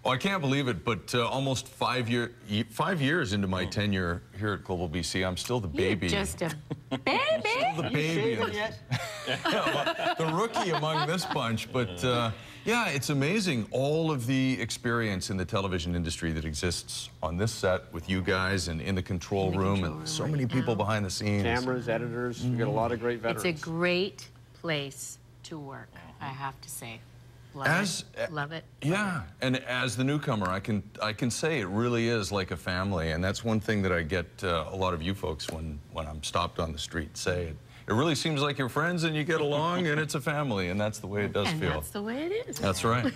Oh, I can't believe it, but almost 5 years into my tenure here at Global BC, I'm still the baby. You're just a baby. Still the baby. The rookie among this bunch, but yeah, it's amazing all of the experience in the television industry that exists on this set with you guys and in the control room and so many people behind the scenes. Cameras, editors, we got a lot of great veterans. It's a great place to work, I have to say. Love it. Yeah, and as the newcomer, I can say it really is like a family, and that's one thing that I get a lot of you folks when I'm stopped on the street say. It really seems like you're friends and you get along and it's a family, and that's the way it does feel. That's the way it is. That's right.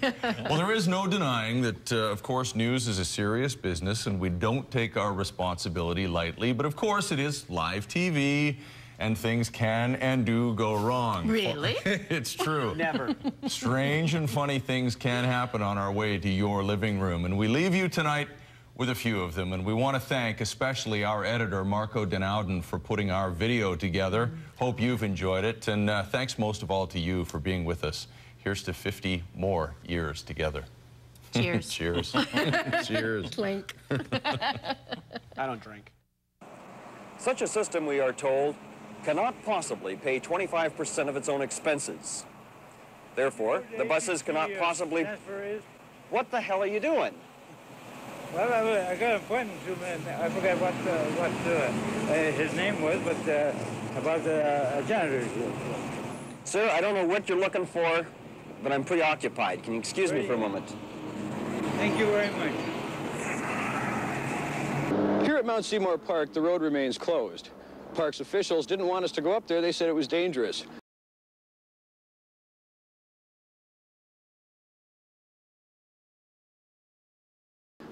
Well, there is no denying that, of course, news is a serious business and we don't take our responsibility lightly, but of course it is live TV. And things can and do go wrong. Really? It's true. Never. Strange and funny things can happen on our way to your living room. And we leave you tonight with a few of them. And we want to thank especially our editor, Marco Denowden, for putting our video together. Hope you've enjoyed it. And thanks most of all to you for being with us. Here's to 50 more years together. Cheers. Cheers. Cheers. Clink. I don't drink. Such a system, we are told, cannot possibly pay 25% of its own expenses. Therefore, the buses cannot possibly... What the hell are you doing? Well, I got an appointment to I forgot what his name was, but about the janitor. Sir, I don't know what you're looking for, but I'm preoccupied. Can you excuse me for a moment? Thank you very much. Here at Mount Seymour Park, the road remains closed. Park's officials didn't want us to go up there. They said it was dangerous.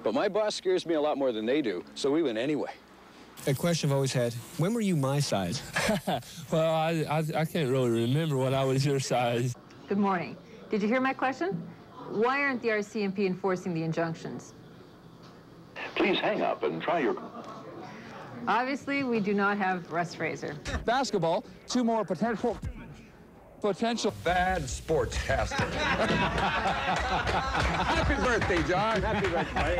But my boss scares me a lot more than they do, so we went anyway. A question I've always had, when were you my size? Well, I can't really remember when I was your size. Good morning. Did you hear my question? Why aren't the RCMP enforcing the injunctions? Please hang up and try your... Obviously, we do not have Russ Fraser. Basketball, 2 more potential bad sportscaster. Happy birthday, John. Happy birthday.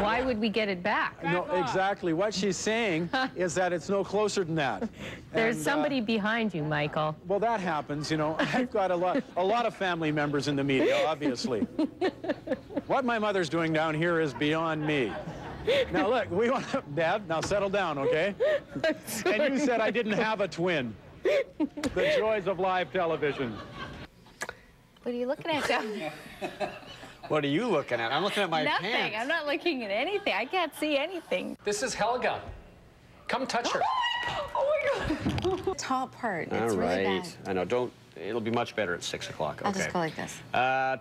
Why would we get it back? No, exactly. What she's saying is that it's no closer than that. There's somebody behind you, Michael. Well, that happens, you know. I've got a lot of family members in the media, obviously. What my mother's doing down here is beyond me. Now, look, we want to... Deb, now settle down, okay? And you said I didn't have a twin. The joys of live television. What are you looking at, Jeff? What are you looking at? I'm looking at my Nothing. pants. I'm not looking at anything. I can't see anything. This is Helga. Come touch her. Oh, my God. Top part. It's really bad. I know. Don't... It'll be much better at 6 o'clock. I'll just go like this.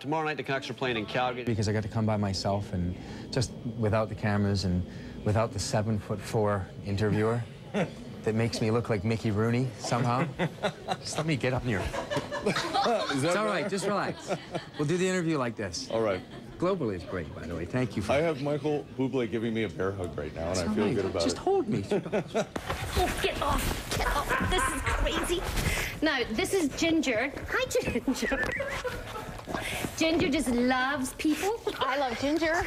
Tomorrow night, the Canucks are playing in Calgary. Because I got to come by myself and just without the cameras and without the 7'4" interviewer that makes me look like Mickey Rooney somehow. Just let me get up here. It's all right. Just relax. We'll do the interview like this. All right. Globally is great, by the way. Thank you for... I have Michael Bublé giving me a bear hug right now, and I feel good about it. Just hold me. Oh, get off. Get off. This is crazy. Now, this is Ginger. Hi, Ginger. Ginger just loves people. I love Ginger.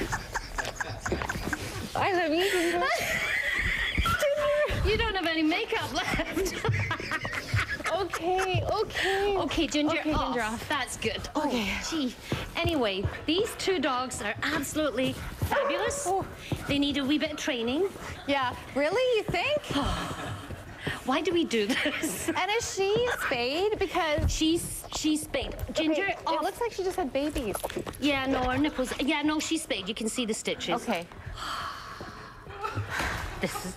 I love you, Ginger. Ginger. You don't have any makeup left. Okay. Okay, Ginger, Okay, Ginger off. That's good. Okay. Oh, gee. Anyway, these 2 dogs are absolutely fabulous. They need a wee bit of training. Yeah, really? You think? Why do we do this? And is she spayed? Because she's spayed. Ginger, okay, it looks like she just had babies. Yeah, no, her nipples. Yeah, no, she's spayed. You can see the stitches. Okay. This is...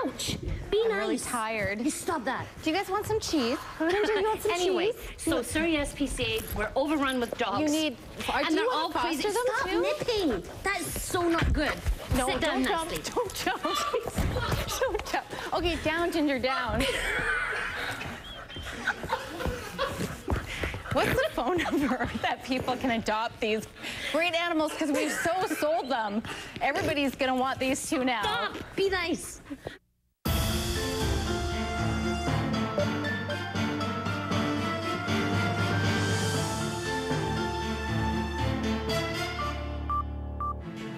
Ouch! Be nice. I'm really tired. You stop that. Do you guys want some cheese? Ginger, you want some anyway, cheese? so Surrey SPCA, we're overrun with dogs. You need... And they're all crazy. Them Stop too? nipping. That's so not good. No, Sit down, don't jump. Nestle. Don't jump. Don't jump. Okay, down, Ginger, down. What's the phone number that people can adopt these great animals? Because we've so sold them. Everybody's going to want these 2 now. Stop! Be nice.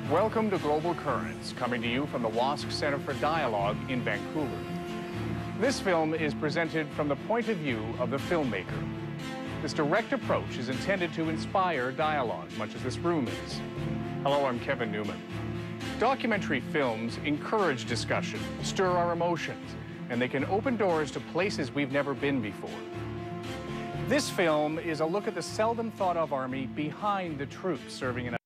Welcome to Global Currents, coming to you from the WASC Center for Dialogue in Vancouver. This film is presented from the point of view of the filmmaker. This direct approach is intended to inspire dialogue, much as this room is. Hello, I'm Kevin Newman. Documentary films encourage discussion, stir our emotions, and they can open doors to places we've never been before. This film is a look at the seldom thought of army behind the troops serving in